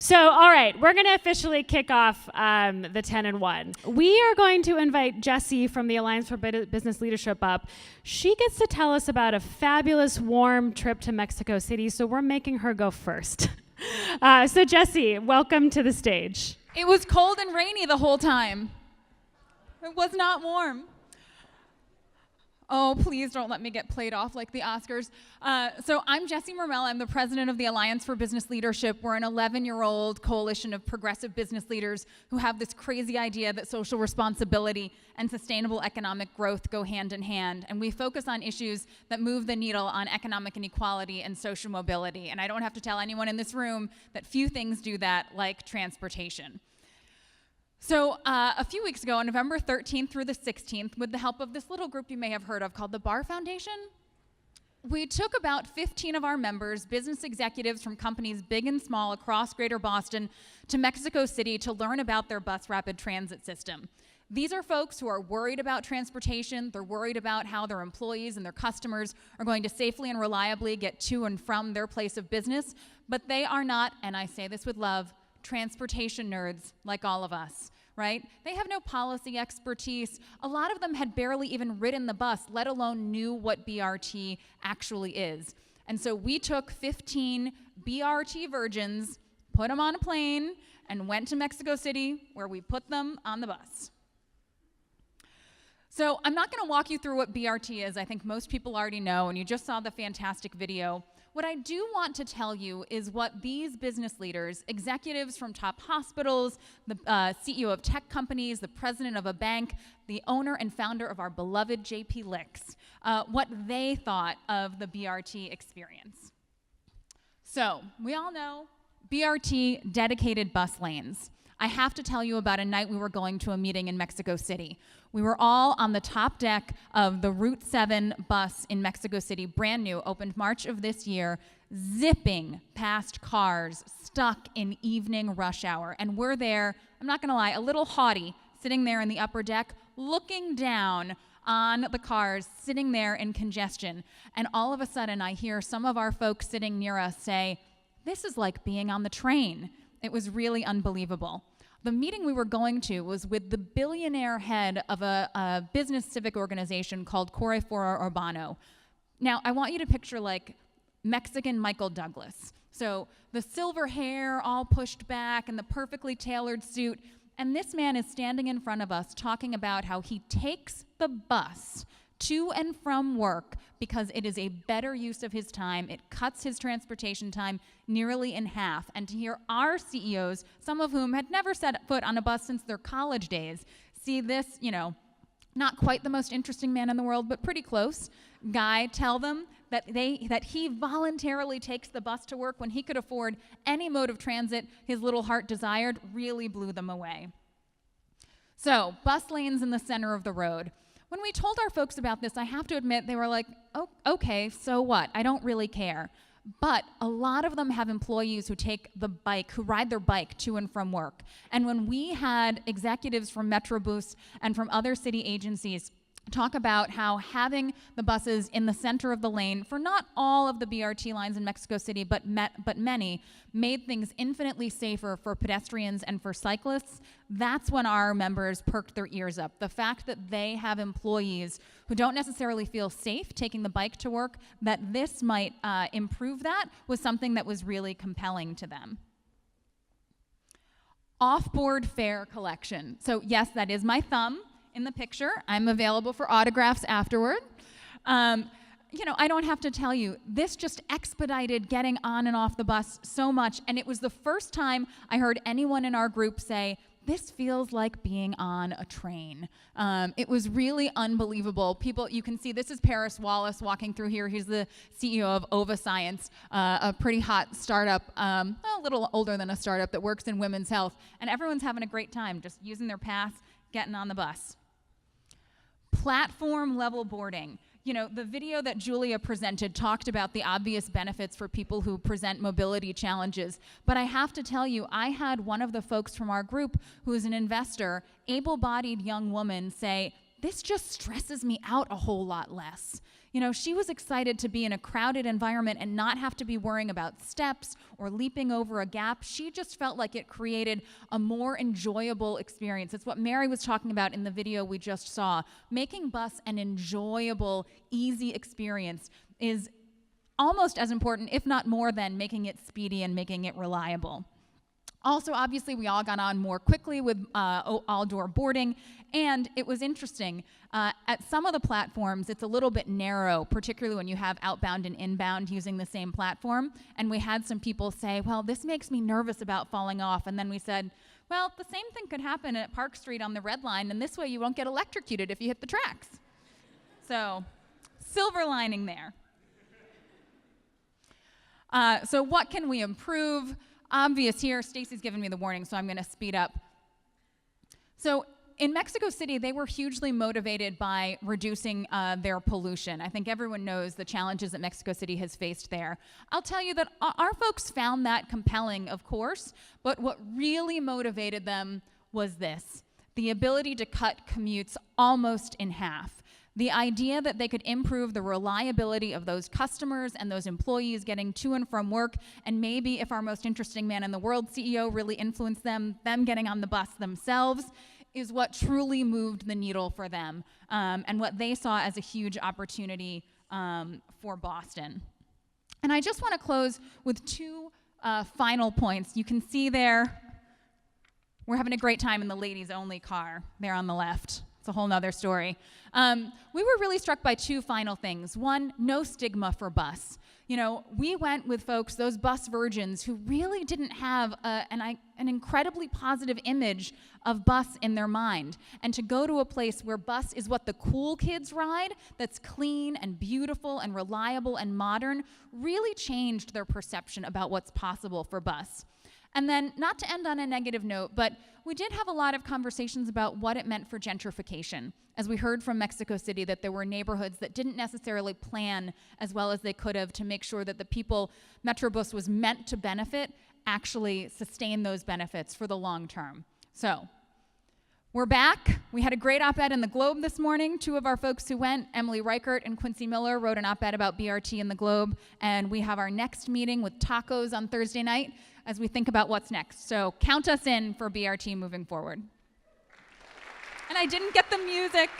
So, all right, we're going to officially kick off the 10 and 1. We are going to invite Jessie from the Alliance for Business Leadership up. She gets to tell us about a fabulous, warm trip to Mexico City, so we're making her go first. So, Jessie, welcome to the stage. It was cold and rainy the whole time. It was not warm. Oh, please don't let me get played off like the Oscars. So I'm Jessie Mermell. I'm the president of the Alliance for Business Leadership. We're an 11-year-old coalition of progressive business leaders who have this crazy idea that social responsibility and sustainable economic growth go hand in hand. And we focus on issues that move the needle on economic inequality and social mobility. And I don't have to tell anyone in this room that few things do that, like transportation. So a few weeks ago, on November 13th through the 16th, with the help of this little group you may have heard of called the Bar Foundation, we took about 15 of our members, business executives from companies big and small across Greater Boston, to Mexico City to learn about their bus rapid transit system. These are folks who are worried about transportation. They're worried about how their employees and their customers are going to safely and reliably get to and from their place of business, but they are not, and I say this with love, transportation nerds like all of us, right? They have no policy expertise. A lot of them had barely even ridden the bus, let alone knew what BRT actually is. And so we took 15 BRT virgins, put them on a plane, and went to Mexico City, where we put them on the bus. So I'm not going to walk you through what BRT is. I think most people already know, and you just saw the fantastic video. What I do want to tell you is what these business leaders, executives from top hospitals, the CEO of tech companies, the president of a bank, the owner and founder of our beloved JP Licks, what they thought of the BRT experience. So we all know BRT dedicated bus lanes. I have to tell you about a night we were going to a meeting in Mexico City. We were all on the top deck of the Route 7 bus in Mexico City, brand new, opened March of this year, zipping past cars stuck in evening rush hour. And we're there, I'm not gonna lie, a little haughty, sitting there in the upper deck, looking down on the cars, sitting there in congestion. And all of a sudden, I hear some of our folks sitting near us say, "This is like being on the train." It was really unbelievable. The meeting we were going to was with the billionaire head of a business civic organization called Corre Foro Urbano. Now, I want you to picture like Mexican Michael Douglas. So the silver hair all pushed back and the perfectly tailored suit. And this man is standing in front of us talking about how he takes the bus to and from work because it is a better use of his time. It cuts his transportation time nearly in half. And to hear our CEOs, some of whom had never set foot on a bus since their college days, see this, not quite the most interesting man in the world, but pretty close, guy tell them that he voluntarily takes the bus to work when he could afford any mode of transit his little heart desired, really blew them away. So, bus lanes in the center of the road. When we told our folks about this, I have to admit, they were like, "Oh, okay, so what? I don't really care." But a lot of them have employees who ride their bike to and from work. And when we had executives from Metrobus and from other city agencies talk about how having the buses in the center of the lane for not all of the BRT lines in Mexico City, but many, made things infinitely safer for pedestrians and for cyclists, that's when our members perked their ears up. The fact that they have employees who don't necessarily feel safe taking the bike to work, that this might improve that, was something that was really compelling to them. Off-board fare collection. So yes, that is my thumb in the picture. I'm available for autographs afterward. I don't have to tell you, this just expedited getting on and off the bus so much, and it was the first time I heard anyone in our group say, "This feels like being on a train." It was really unbelievable. People, you can see, this is Paris Wallace walking through here. He's the CEO of Ova Science, a pretty hot startup, a little older than a startup that works in women's health, and everyone's having a great time just using their pass, getting on the bus. Platform level boarding. The video that Julia presented talked about the obvious benefits for people who present mobility challenges. But I have to tell you, I had one of the folks from our group who is an investor, able-bodied young woman, say, "This just stresses me out a whole lot less." You know, she was excited to be in a crowded environment and not have to be worrying about steps or leaping over a gap. She just felt like it created a more enjoyable experience. It's what Mary was talking about in the video we just saw. Making bus an enjoyable, easy experience is almost as important, if not more, than making it speedy and making it reliable. Also, obviously, we all got on more quickly with all-door boarding, and it was interesting. At some of the platforms, it's a little bit narrow, particularly when you have outbound and inbound using the same platform, and we had some people say, well, this makes me nervous about falling off, and then we said, well, the same thing could happen at Park Street on the Red Line, and this way you won't get electrocuted if you hit the tracks. So, silver lining there. So what can we improve? Obvious here, Stacy's given me the warning, so I'm going to speed up. So in Mexico City, they were hugely motivated by reducing their pollution. I think everyone knows the challenges that Mexico City has faced there. I'll tell you that our folks found that compelling, of course, but what really motivated them was this: the ability to cut commutes almost in half. The idea that they could improve the reliability of those customers and those employees getting to and from work, and maybe if our most interesting man in the world CEO really influenced them getting on the bus themselves, is what truly moved the needle for them, and what they saw as a huge opportunity for Boston. And I just want to close with two final points. You can see there, we're having a great time in the ladies only car there on the left. It's a whole nother story. We were really struck by two final things. One, no stigma for bus. You know, we went with folks, those bus virgins, who really didn't have an incredibly positive image of bus in their mind. And to go to a place where bus is what the cool kids ride, that's clean and beautiful and reliable and modern, really changed their perception about what's possible for bus. And then, not to end on a negative note, but we did have a lot of conversations about what it meant for gentrification. As we heard from Mexico City, that there were neighborhoods that didn't necessarily plan as well as they could have to make sure that the people Metrobus was meant to benefit actually sustain those benefits for the long term. So, we're back. We had a great op-ed in the Globe this morning. Two of our folks who went, Emily Reichert and Quincy Miller, wrote an op-ed about BRT in the Globe, and we have our next meeting with tacos on Thursday night as we think about what's next. So count us in for BRT moving forward. And I didn't get the music.